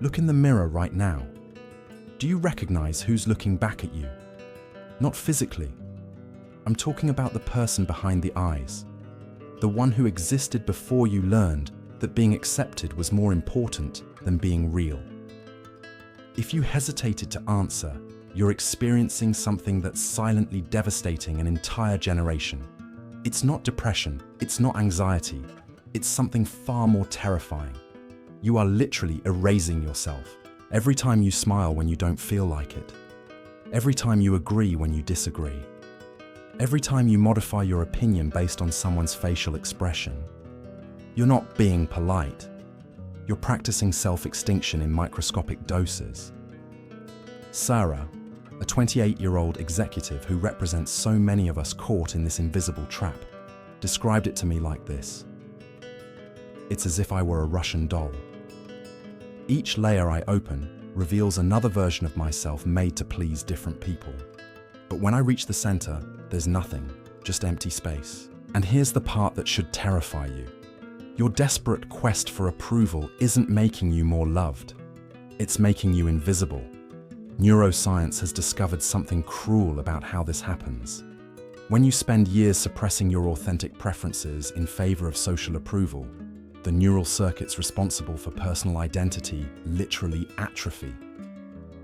Look in the mirror right now. Do you recognize who's looking back at you? Not physically. I'm talking about the person behind the eyes. The one who existed before you learned that being accepted was more important than being real. If you hesitated to answer, you're experiencing something that's silently devastating an entire generation. It's not depression, it's not anxiety, it's something far more terrifying. You are literally erasing yourself. Every time you smile when you don't feel like it. Every time you agree when you disagree. Every time you modify your opinion based on someone's facial expression. You're not being polite. You're practicing self-extinction in microscopic doses. Sarah, a 28-year-old executive who represents so many of us caught in this invisible trap, described it to me like this. It's as if I were a Russian doll. Each layer I open reveals another version of myself made to please different people. But when I reach the center, there's nothing, just empty space. And here's the part that should terrify you. Your desperate quest for approval isn't making you more loved. It's making you invisible. Neuroscience has discovered something cruel about how this happens. When you spend years suppressing your authentic preferences in favor of social approval, the neural circuits responsible for personal identity literally atrophy.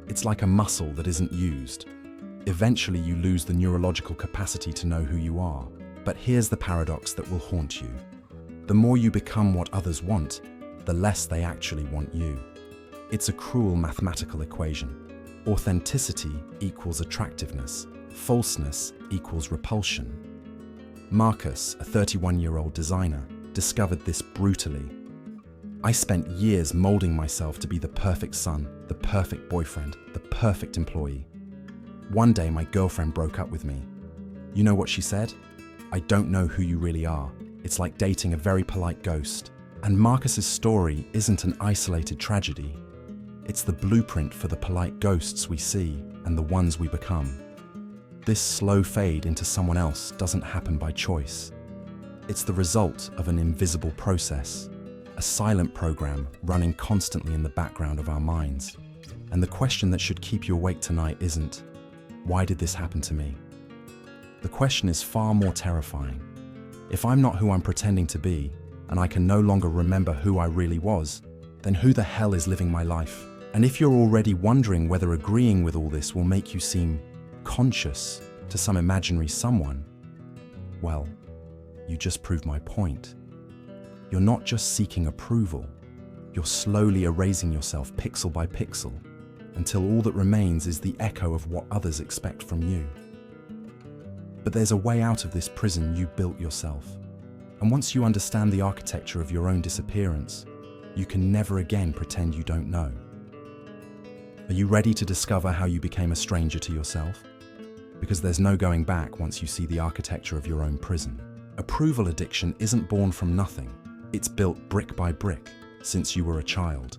It's like a muscle that isn't used. Eventually you lose the neurological capacity to know who you are. But here's the paradox that will haunt you. The more you become what others want, the less they actually want you. It's a cruel mathematical equation. Authenticity equals attractiveness. Falseness equals repulsion. Marcus, a 31-year-old designer, discovered this brutally. I spent years molding myself to be the perfect son, the perfect boyfriend, the perfect employee. One day my girlfriend broke up with me. You know what she said? I don't know who you really are. It's like dating a very polite ghost. And Marcus's story isn't an isolated tragedy. It's the blueprint for the polite ghosts we see and the ones we become. This slow fade into someone else doesn't happen by choice. It's the result of an invisible process, a silent program running constantly in the background of our minds. And the question that should keep you awake tonight isn't, why did this happen to me? The question is far more terrifying. If I'm not who I'm pretending to be, and I can no longer remember who I really was, then who the hell is living my life? And if you're already wondering whether agreeing with all this will make you seem conscious to some imaginary someone, well, you just proved my point. You're not just seeking approval, you're slowly erasing yourself pixel by pixel until all that remains is the echo of what others expect from you. But there's a way out of this prison you built yourself. And once you understand the architecture of your own disappearance, you can never again pretend you don't know. Are you ready to discover how you became a stranger to yourself? Because there's no going back once you see the architecture of your own prison. Approval addiction isn't born from nothing. It's built brick by brick since you were a child.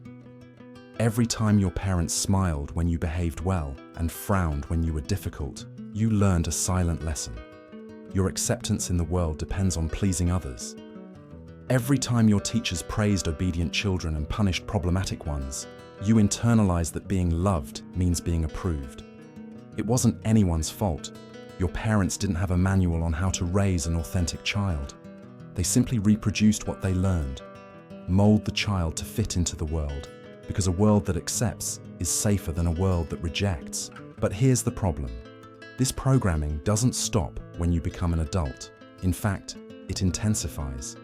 Every time your parents smiled when you behaved well and frowned when you were difficult, you learned a silent lesson. Your acceptance in the world depends on pleasing others. Every time your teachers praised obedient children and punished problematic ones, you internalized that being loved means being approved. It wasn't anyone's fault. Your parents didn't have a manual on how to raise an authentic child. They simply reproduced what they learned. Mold the child to fit into the world, because a world that accepts is safer than a world that rejects. But here's the problem. This programming doesn't stop when you become an adult. In fact, it intensifies.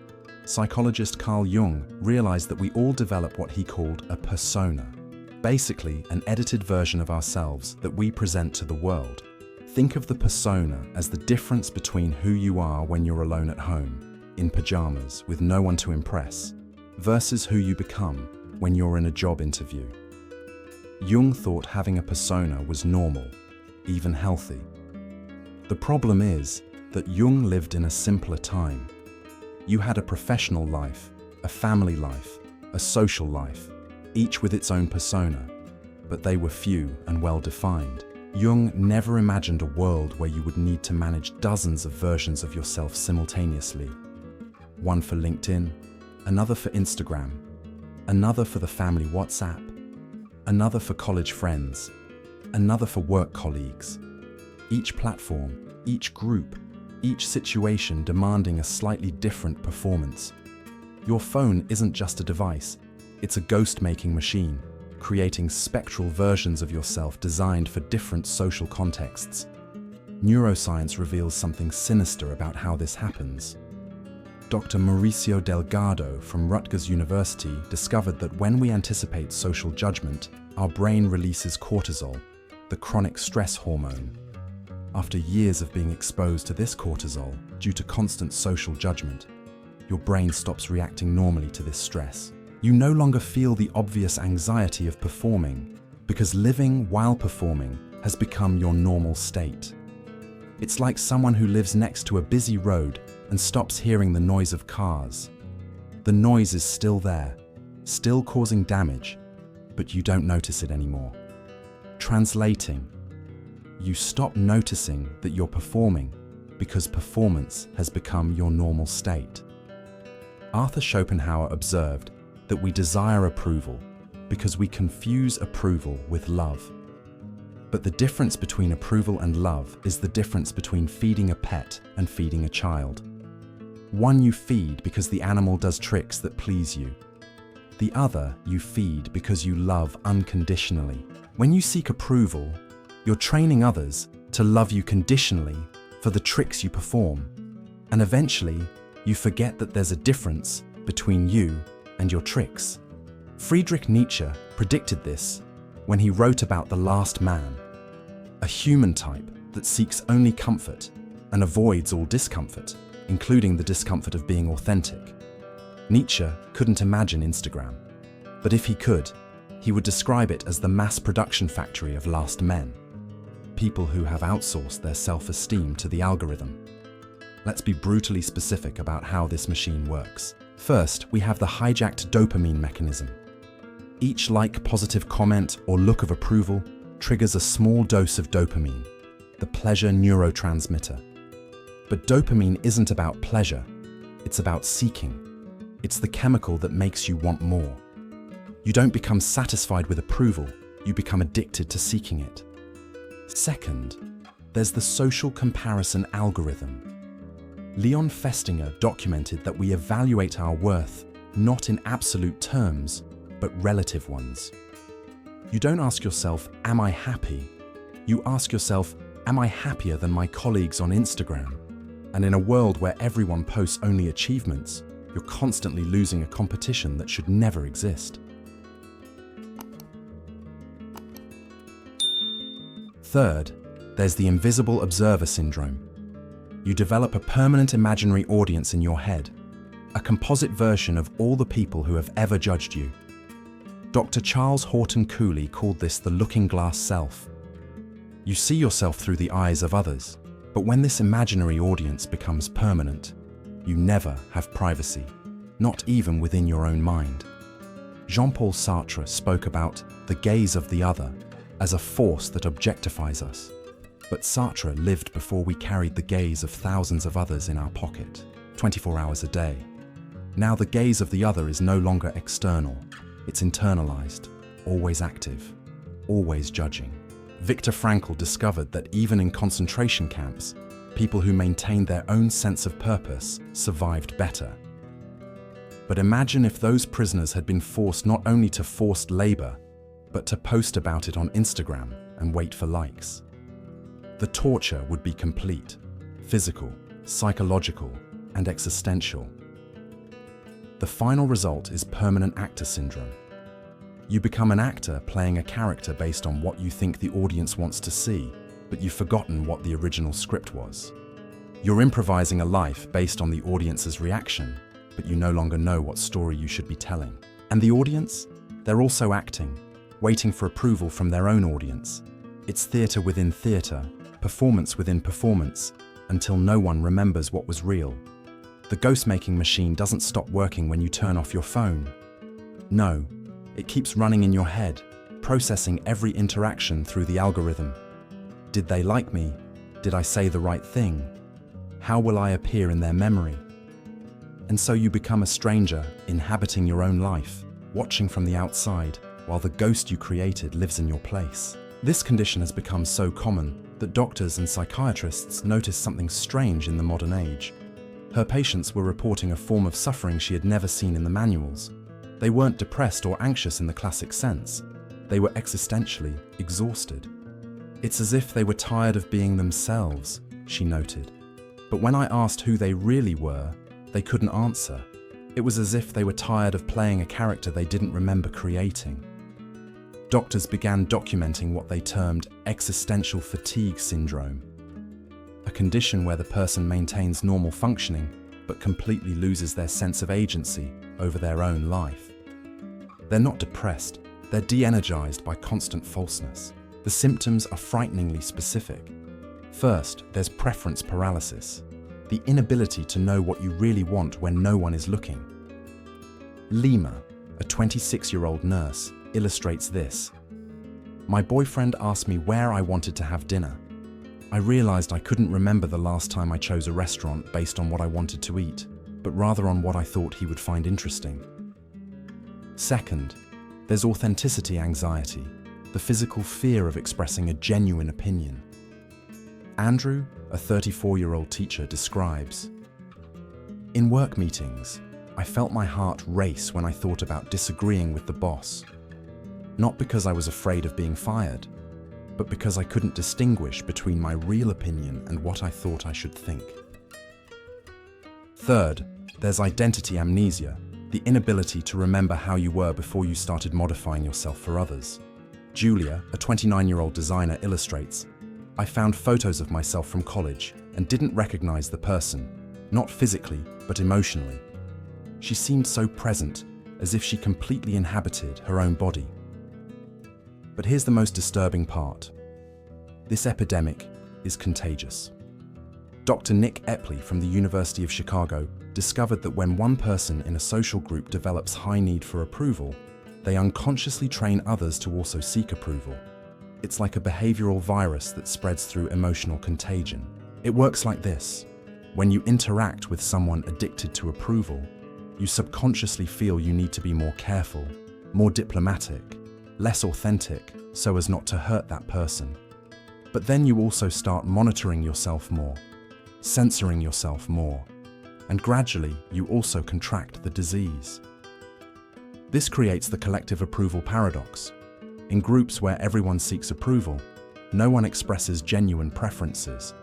Psychologist Carl Jung realized that we all develop what he called a persona, basically an edited version of ourselves that we present to the world. Think of the persona as the difference between who you are when you're alone at home, in pajamas, with no one to impress, versus who you become when you're in a job interview. Jung thought having a persona was normal, even healthy. The problem is that Jung lived in a simpler time. You had a professional life, a family life, a social life, each with its own persona, but they were few and well-defined. Jung never imagined a world where you would need to manage dozens of versions of yourself simultaneously. One for LinkedIn, another for Instagram, another for the family WhatsApp, another for college friends, another for work colleagues. Each platform, each group, each situation demanding a slightly different performance. Your phone isn't just a device, it's a ghost-making machine, creating spectral versions of yourself designed for different social contexts. Neuroscience reveals something sinister about how this happens. Dr. Mauricio Delgado from Rutgers University discovered that when we anticipate social judgment, our brain releases cortisol, the chronic stress hormone. After years of being exposed to this cortisol due to constant social judgment, your brain stops reacting normally to this stress. You no longer feel the obvious anxiety of performing because living while performing has become your normal state. It's like someone who lives next to a busy road and stops hearing the noise of cars. The noise is still there, still causing damage, but you don't notice it anymore. Translating, you stop noticing that you're performing because performance has become your normal state. Arthur Schopenhauer observed that we desire approval because we confuse approval with love. But the difference between approval and love is the difference between feeding a pet and feeding a child. One you feed because the animal does tricks that please you. The other you feed because you love unconditionally. When you seek approval, you're training others to love you conditionally for the tricks you perform. And eventually, you forget that there's a difference between you and your tricks. Friedrich Nietzsche predicted this when he wrote about the last man, a human type that seeks only comfort and avoids all discomfort, including the discomfort of being authentic. Nietzsche couldn't imagine Instagram, but if he could, he would describe it as the mass production factory of last men, people who have outsourced their self-esteem to the algorithm. Let's be brutally specific about how this machine works. First, we have the hijacked dopamine mechanism. Each like, positive comment, or look of approval triggers a small dose of dopamine, the pleasure neurotransmitter. But dopamine isn't about pleasure, it's about seeking. It's the chemical that makes you want more. You don't become satisfied with approval, you become addicted to seeking it. Second, there's the social comparison algorithm. Leon Festinger documented that we evaluate our worth not in absolute terms, but relative ones. You don't ask yourself, am I happy? You ask yourself, am I happier than my colleagues on Instagram? And in a world where everyone posts only achievements, you're constantly losing a competition that should never exist. Third, there's the invisible observer syndrome. You develop a permanent imaginary audience in your head, a composite version of all the people who have ever judged you. Dr. Charles Horton Cooley called this the looking glass self. You see yourself through the eyes of others, but when this imaginary audience becomes permanent, you never have privacy, not even within your own mind. Jean-Paul Sartre spoke about the gaze of the other as a force that objectifies us. But Sartre lived before we carried the gaze of thousands of others in our pocket, 24 hours a day. Now the gaze of the other is no longer external, it's internalized, always active, always judging. Viktor Frankl discovered that even in concentration camps, people who maintained their own sense of purpose survived better. But imagine if those prisoners had been forced not only to forced labor, but to post about it on Instagram and wait for likes. The torture would be complete, physical, psychological, and existential. The final result is permanent actor syndrome. You become an actor playing a character based on what you think the audience wants to see, but you've forgotten what the original script was. You're improvising a life based on the audience's reaction, but you no longer know what story you should be telling. And the audience? They're also acting, waiting for approval from their own audience. It's theatre within theatre, performance within performance, until no one remembers what was real. The ghost-making machine doesn't stop working when you turn off your phone. No, it keeps running in your head, processing every interaction through the algorithm. Did they like me? Did I say the right thing? How will I appear in their memory? And so you become a stranger, inhabiting your own life, watching from the outside, while the ghost you created lives in your place. This condition has become so common that doctors and psychiatrists notice something strange in the modern age. Her patients were reporting a form of suffering she had never seen in the manuals. They weren't depressed or anxious in the classic sense. They were existentially exhausted. It's as if they were tired of being themselves, she noted. But when I asked who they really were, they couldn't answer. It was as if they were tired of playing a character they didn't remember creating. Doctors began documenting what they termed Existential Fatigue Syndrome, a condition where the person maintains normal functioning but completely loses their sense of agency over their own life. They're not depressed, they're de-energized by constant falseness. The symptoms are frighteningly specific. First, there's preference paralysis, the inability to know what you really want when no one is looking. Lima, a 26-year-old nurse, illustrates this. My boyfriend asked me where I wanted to have dinner. I realized I couldn't remember the last time I chose a restaurant based on what I wanted to eat, but rather on what I thought he would find interesting. Second, there's authenticity anxiety, the physical fear of expressing a genuine opinion. Andrew, a 34-year-old teacher, describes, in work meetings, I felt my heart race when I thought about disagreeing with the boss. Not because I was afraid of being fired, but because I couldn't distinguish between my real opinion and what I thought I should think. Third, there's identity amnesia, the inability to remember how you were before you started modifying yourself for others. Julia, a 29-year-old designer, illustrates, I found photos of myself from college and didn't recognize the person, not physically, but emotionally. She seemed so present, as if she completely inhabited her own body. But here's the most disturbing part. This epidemic is contagious. Dr. Nick Epley from the University of Chicago discovered that when one person in a social group develops high need for approval, they unconsciously train others to also seek approval. It's like a behavioral virus that spreads through emotional contagion. It works like this. When you interact with someone addicted to approval, you subconsciously feel you need to be more careful, more diplomatic, less authentic, so as not to hurt that person. But then you also start monitoring yourself more, censoring yourself more, and gradually you also contract the disease. This creates the collective approval paradox. In groups where everyone seeks approval, no one expresses genuine preferences.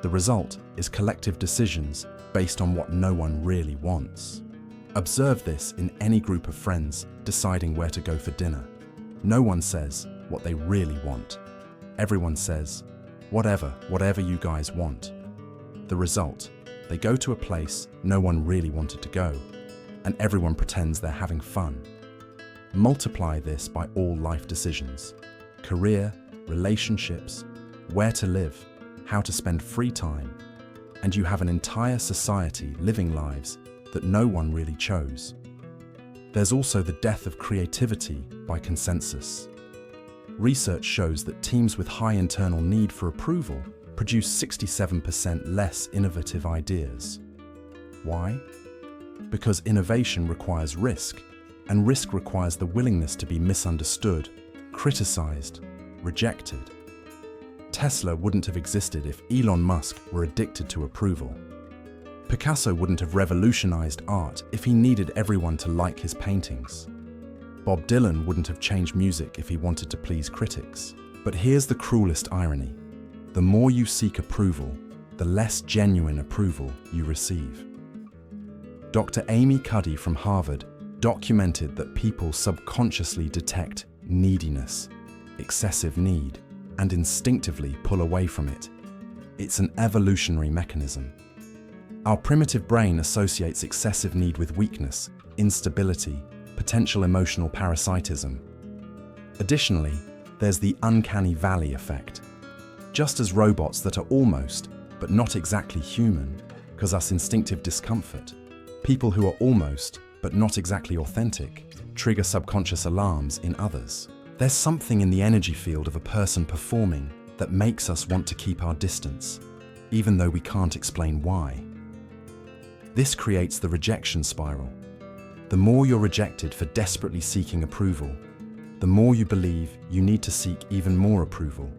The result is collective decisions based on what no one really wants. Observe this in any group of friends deciding where to go for dinner. No one says what they really want. Everyone says, whatever you guys want. The result, they go to a place no one really wanted to go, and everyone pretends they're having fun. Multiply this by all life decisions: career, relationships, where to live, how to spend free time, and you have an entire society living lives that no one really chose. There's also the death of creativity by consensus. Research shows that teams with high internal need for approval produce 67% less innovative ideas. Why? Because innovation requires risk, and risk requires the willingness to be misunderstood, criticized, rejected. Tesla wouldn't have existed if Elon Musk were addicted to approval. Picasso wouldn't have revolutionized art if he needed everyone to like his paintings. Bob Dylan wouldn't have changed music if he wanted to please critics. But here's the cruelest irony. The more you seek approval, the less genuine approval you receive. Dr. Amy Cuddy from Harvard documented that people subconsciously detect neediness, excessive need, and instinctively pull away from it. It's an evolutionary mechanism. Our primitive brain associates excessive need with weakness, instability, potential emotional parasitism. Additionally, there's the uncanny valley effect. Just as robots that are almost, but not exactly human, cause us instinctive discomfort, people who are almost, but not exactly authentic, trigger subconscious alarms in others. There's something in the energy field of a person performing that makes us want to keep our distance, even though we can't explain why. This creates the rejection spiral. The more you're rejected for desperately seeking approval, the The more you believe, you need to seek even more approval.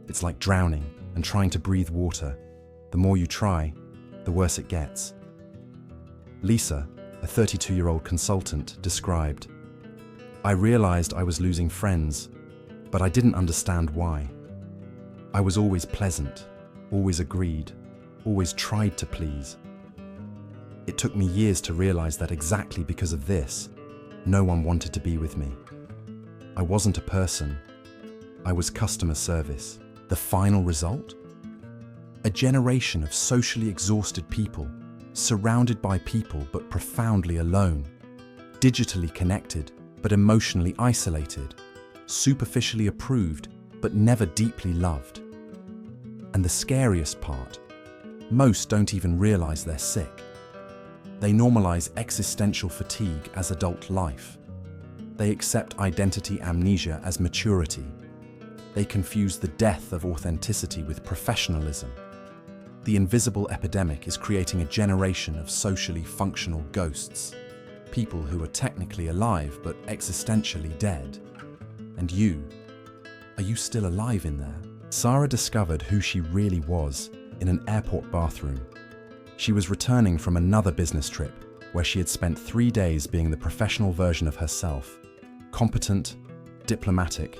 It's like drowning and trying to breathe water. The more you try, the worse it gets. Lisa, a 32-year-old consultant, described, "I realized I was losing friends, but I didn't understand why. I was always pleasant, always agreed, always tried to please. It took me years to realize that exactly because of this, no one wanted to be with me. I wasn't a person, I was customer service." The final result? A generation of socially exhausted people, surrounded by people but profoundly alone, digitally connected but emotionally isolated, superficially approved but never deeply loved. And the scariest part, most don't even realize they're sick. They normalize existential fatigue as adult life. They accept identity amnesia as maturity. They confuse the death of authenticity with professionalism. The invisible epidemic is creating a generation of socially functional ghosts, people who are technically alive but existentially dead. And you? Are you still alive in there? Sarah discovered who she really was in an airport bathroom. She was returning from another business trip where she had spent 3 days being the professional version of herself, competent, diplomatic,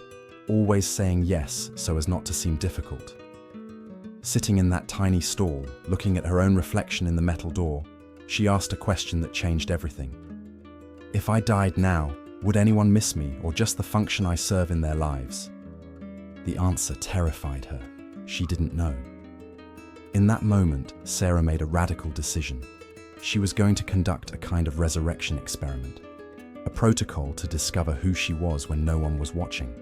always saying yes so as not to seem difficult. Sitting in that tiny stall, looking at her own reflection in the metal door, she asked a question that changed everything. If I died now, would anyone miss me or just the function I serve in their lives? The answer terrified her. She didn't know. In that moment, Sarah made a radical decision. She was going to conduct a kind of resurrection experiment, a protocol to discover who she was when no one was watching.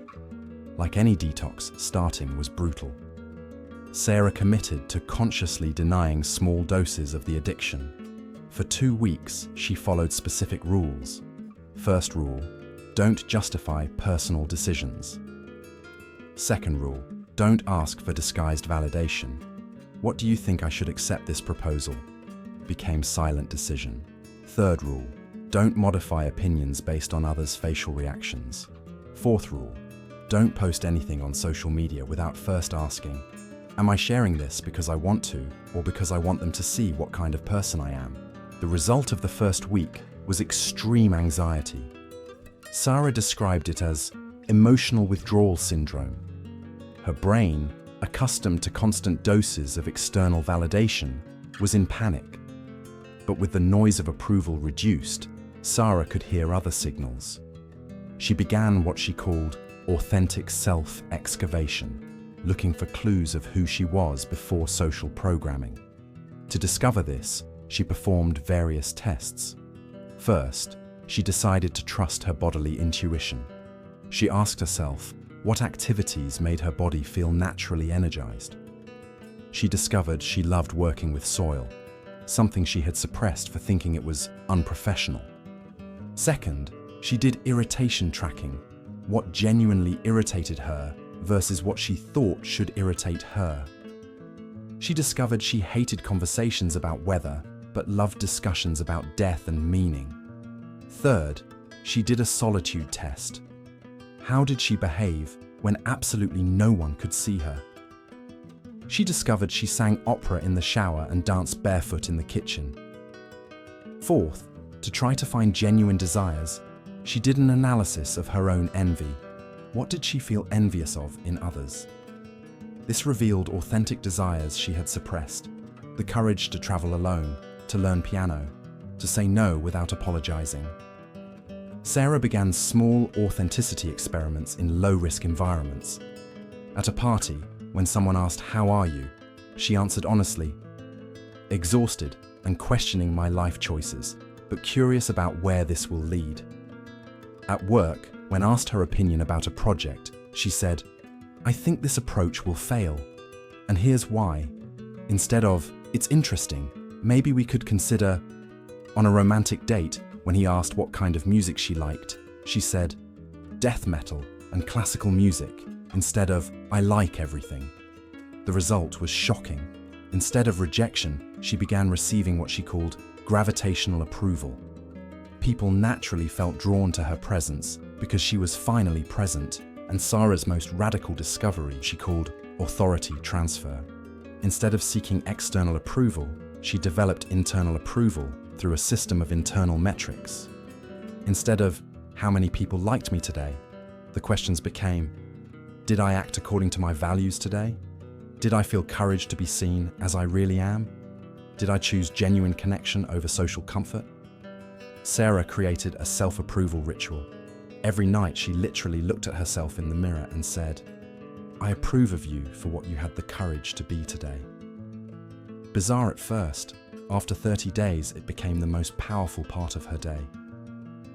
Like any detox, starting was brutal. Sarah committed to consciously denying small doses of the addiction. For 2 weeks, she followed specific rules. First rule, don't justify personal decisions. Second rule, don't ask for disguised validation. What do you think I should accept this proposal? Became silent decision. Third rule, don't modify opinions based on others' facial reactions. Fourth rule, don't post anything on social media without first asking, am I sharing this because I want to or because I want them to see what kind of person I am? The result of the first week was extreme anxiety. Sarah described it as emotional withdrawal syndrome. Her brain, accustomed to constant doses of external validation, was in panic. But with the noise of approval reduced, Sarah could hear other signals. She began what she called authentic self-excavation, looking for clues of who she was before social programming. To discover this, she performed various tests. First, she decided to trust her bodily intuition. She asked herself what activities made her body feel naturally energized. She discovered she loved working with soil, something she had suppressed for thinking it was unprofessional. Second, she did irritation tracking, what genuinely irritated her versus what she thought should irritate her. She discovered she hated conversations about weather, but loved discussions about death and meaning. Third, she did a solitude test. How did she behave when absolutely no one could see her? She discovered she sang opera in the shower and danced barefoot in the kitchen. Fourth, to try to find genuine desires, she did an analysis of her own envy. What did she feel envious of in others? This revealed authentic desires she had suppressed, the courage to travel alone, to learn piano, to say no without apologizing. Sarah began small authenticity experiments in low-risk environments. At a party, when someone asked, "How are you?" she answered honestly, exhausted and questioning my life choices, but curious about where this will lead. At work, when asked her opinion about a project, she said, "I think this approach will fail, and here's why." Instead of, "It's interesting, maybe we could consider." On a romantic date, when he asked what kind of music she liked, she said, "Death metal and classical music," instead of, "I like everything." The result was shocking. Instead of rejection, she began receiving what she called gravitational approval. People naturally felt drawn to her presence, because she was finally present, and Sarah's most radical discovery she called authority transfer. Instead of seeking external approval, she developed internal approval through a system of internal metrics. Instead of, how many people liked me today, the questions became, did I act according to my values today? Did I feel courage to be seen as I really am? Did I choose genuine connection over social comfort? Sarah created a self-approval ritual. Every night she literally looked at herself in the mirror and said, I approve of you for what you had the courage to be today. Bizarre at first, after 30 days it became the most powerful part of her day.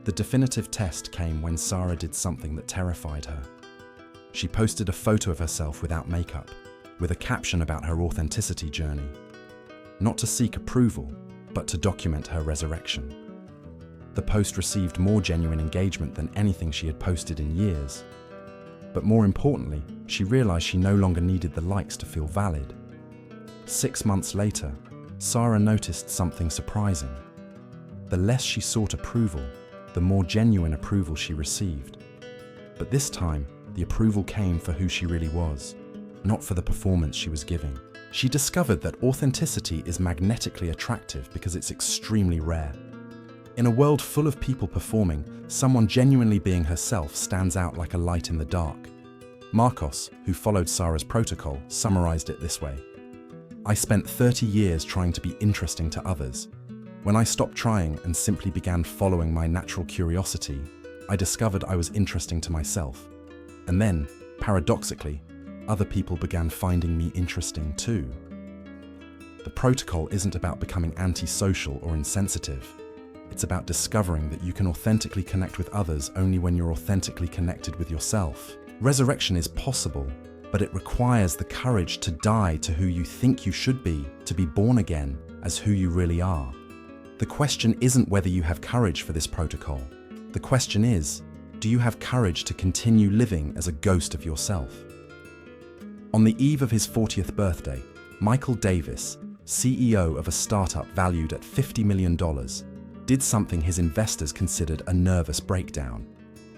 The definitive test came when Sarah did something that terrified her. She posted a photo of herself without makeup, with a caption about her authenticity journey. Not to seek approval, but to document her resurrection. The post received more genuine engagement than anything she had posted in years. But more importantly, she realized she no longer needed the likes to feel valid. 6 months later, Sarah noticed something surprising. The less she sought approval, the more genuine approval she received. But this time, the approval came for who she really was, not for the performance she was giving. She discovered that authenticity is magnetically attractive because it's extremely rare. In a world full of people performing, someone genuinely being herself stands out like a light in the dark. Marcos, who followed Sarah's protocol, summarized it this way. I spent 30 years trying to be interesting to others. When I stopped trying and simply began following my natural curiosity, I discovered I was interesting to myself. And then, paradoxically, other people began finding me interesting too. The protocol isn't about becoming antisocial or insensitive. It's about discovering that you can authentically connect with others only when you're authentically connected with yourself. Resurrection is possible, but it requires the courage to die to who you think you should be, to be born again as who you really are. The question isn't whether you have courage for this protocol. The question is, do you have courage to continue living as a ghost of yourself? On the eve of his 40th birthday, Michael Davis, CEO of a startup valued at $50 million, did something his investors considered a nervous breakdown.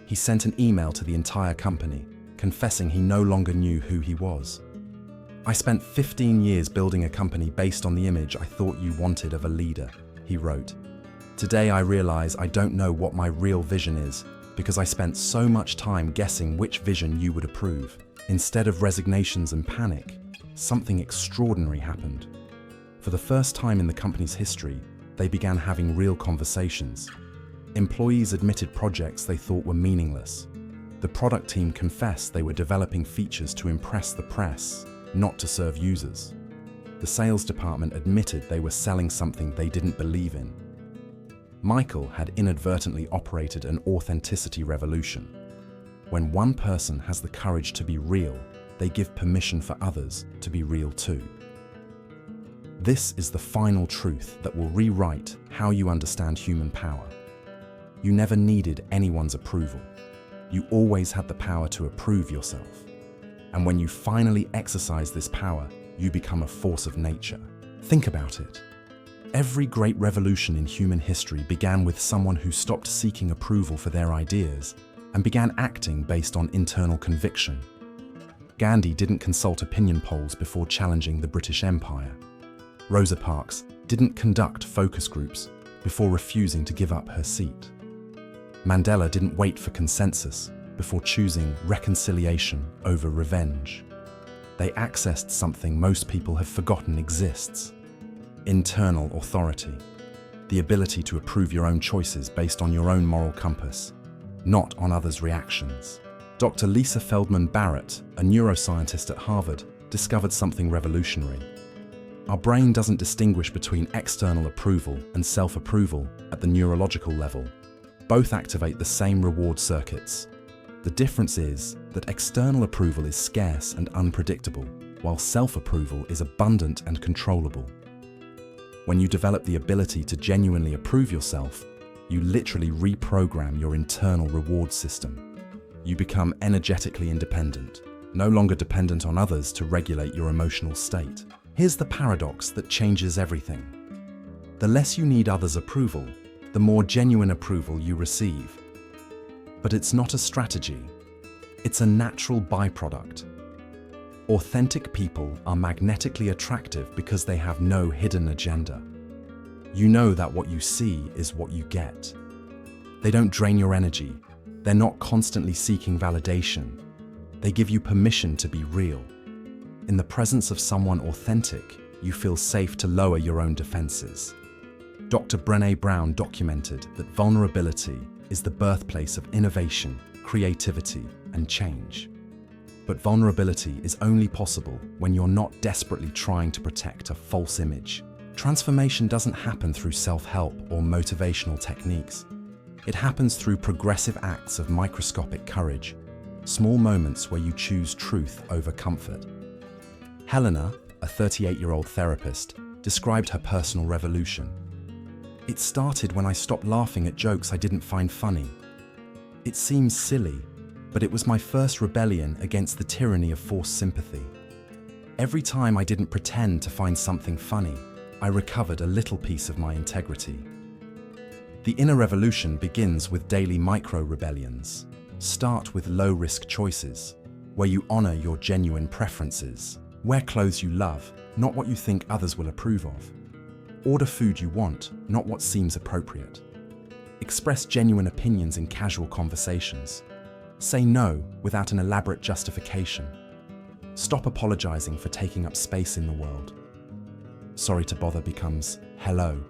He sent an email to the entire company, confessing he no longer knew who he was. I spent 15 years building a company based on the image I thought you wanted of a leader, he wrote. Today I realize I don't know what my real vision is because I spent so much time guessing which vision you would approve. Instead of resignations and panic, something extraordinary happened. For the first time in the company's history, they began having real conversations. Employees admitted projects they thought were meaningless. The product team confessed they were developing features to impress the press, not to serve users. The sales department admitted they were selling something they didn't believe in. Michael had inadvertently operated an authenticity revolution. When one person has the courage to be real, they give permission for others to be real too. This is the final truth that will rewrite how you understand human power. You never needed anyone's approval. You always had the power to approve yourself. And when you finally exercise this power, you become a force of nature. Think about it. Every great revolution in human history began with someone who stopped seeking approval for their ideas and began acting based on internal conviction. Gandhi didn't consult opinion polls before challenging the British Empire. Rosa Parks didn't conduct focus groups before refusing to give up her seat. Mandela didn't wait for consensus before choosing reconciliation over revenge. They accessed something most people have forgotten exists: internal authority, the ability to approve your own choices based on your own moral compass, not on others' reactions. Dr. Lisa Feldman Barrett, a neuroscientist at Harvard, discovered something revolutionary. Our brain doesn't distinguish between external approval and self-approval at the neurological level. Both activate the same reward circuits. The difference is that external approval is scarce and unpredictable, while self-approval is abundant and controllable. When you develop the ability to genuinely approve yourself, you literally reprogram your internal reward system. You become energetically independent, no longer dependent on others to regulate your emotional state. Here's the paradox that changes everything. The less you need others' approval, the more genuine approval you receive. But it's not a strategy. It's a natural byproduct. Authentic people are magnetically attractive because they have no hidden agenda. You know that what you see is what you get. They don't drain your energy. They're not constantly seeking validation. They give you permission to be real. In the presence of someone authentic, you feel safe to lower your own defenses. Dr. Brené Brown documented that vulnerability is the birthplace of innovation, creativity, and change. But vulnerability is only possible when you're not desperately trying to protect a false image. Transformation doesn't happen through self-help or motivational techniques. It happens through progressive acts of microscopic courage, small moments where you choose truth over comfort. Helena, a 38-year-old therapist, described her personal revolution. It started when I stopped laughing at jokes I didn't find funny. It seems silly, but it was my first rebellion against the tyranny of forced sympathy. Every time I didn't pretend to find something funny, I recovered a little piece of my integrity. The inner revolution begins with daily micro-rebellions. Start with low-risk choices, where you honor your genuine preferences. Wear clothes you love, not what you think others will approve of. Order food you want, not what seems appropriate. Express genuine opinions in casual conversations. Say no without an elaborate justification. Stop apologizing for taking up space in the world. Sorry to bother becomes hello.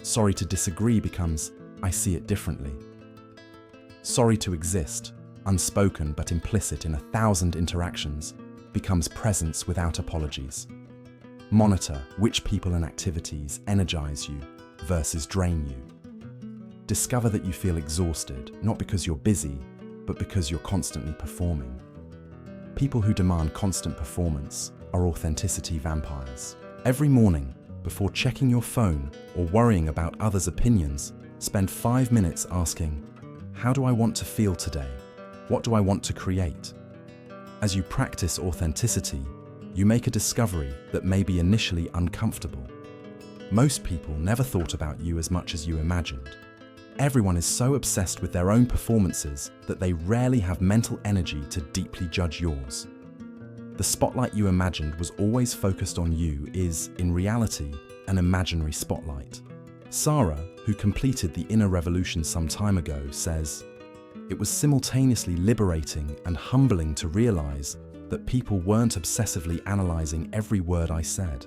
Sorry to disagree becomes I see it differently. Sorry to exist, unspoken but implicit in 1,000 interactions, becomes presence without apologies. Monitor which people and activities energize you versus drain you. Discover that you feel exhausted, not because you're busy, but because you're constantly performing. People who demand constant performance are authenticity vampires. Every morning, before checking your phone or worrying about others' opinions, spend 5 minutes asking, how do I want to feel today? What do I want to create? As you practice authenticity, you make a discovery that may be initially uncomfortable. Most people never thought about you as much as you imagined. Everyone is so obsessed with their own performances that they rarely have mental energy to deeply judge yours. The spotlight you imagined was always focused on you is, in reality, an imaginary spotlight. Sarah, who completed the inner revolution some time ago, says, "It was simultaneously liberating and humbling to realize that people weren't obsessively analyzing every word I said.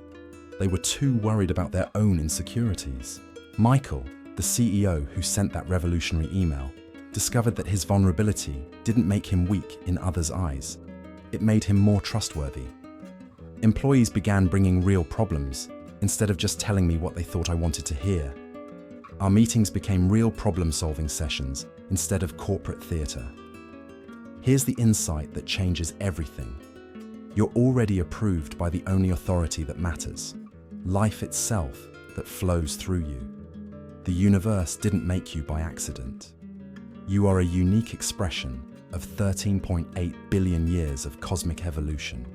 They were too worried about their own insecurities." Michael, the CEO who sent that revolutionary email, discovered that his vulnerability didn't make him weak in others' eyes. It made him more trustworthy. Employees began bringing real problems, instead of just telling me what they thought I wanted to hear. Our meetings became real problem-solving sessions instead of corporate theater. Here's the insight that changes everything. You're already approved by the only authority that matters, life itself that flows through you. The universe didn't make you by accident. You are a unique expression of 13.8 billion years of cosmic evolution.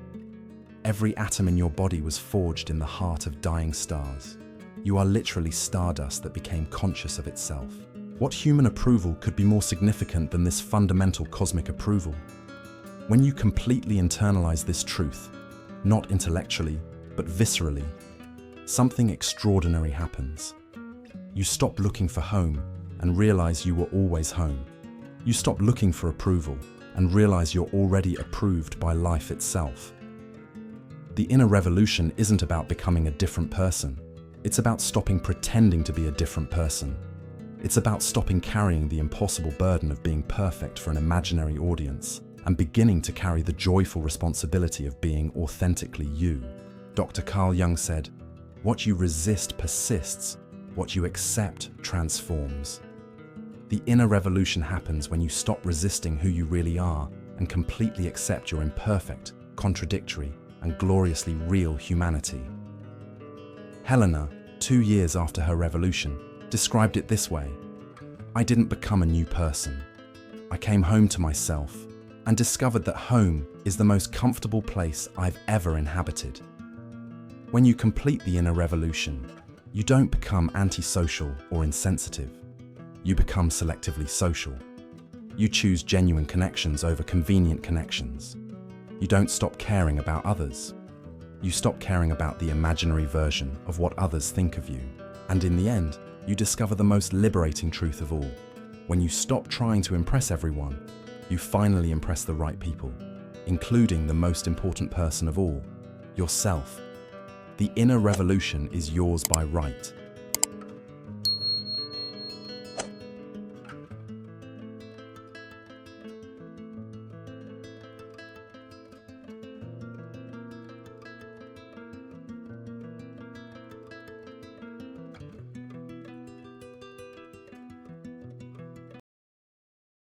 Every atom in your body was forged in the heart of dying stars. You are literally stardust that became conscious of itself. What human approval could be more significant than this fundamental cosmic approval? When you completely internalize this truth, not intellectually, but viscerally, something extraordinary happens. You stop looking for home and realize you were always home. You stop looking for approval and realize you're already approved by life itself. The inner revolution isn't about becoming a different person. It's about stopping pretending to be a different person. It's about stopping carrying the impossible burden of being perfect for an imaginary audience and beginning to carry the joyful responsibility of being authentically you. Dr. Carl Jung said, "What you resist persists, what you accept transforms." The inner revolution happens when you stop resisting who you really are and completely accept your imperfect, contradictory, and gloriously real humanity. Helena, 2 years after her revolution, described it this way: "I didn't become a new person. I came home to myself and discovered that home is the most comfortable place I've ever inhabited." When you complete the inner revolution, you don't become antisocial or insensitive. You become selectively social. You choose genuine connections over convenient connections. You don't stop caring about others. You stop caring about the imaginary version of what others think of you. And in the end, you discover the most liberating truth of all. When you stop trying to impress everyone, you finally impress the right people, including the most important person of all, yourself. The inner revolution is yours by right.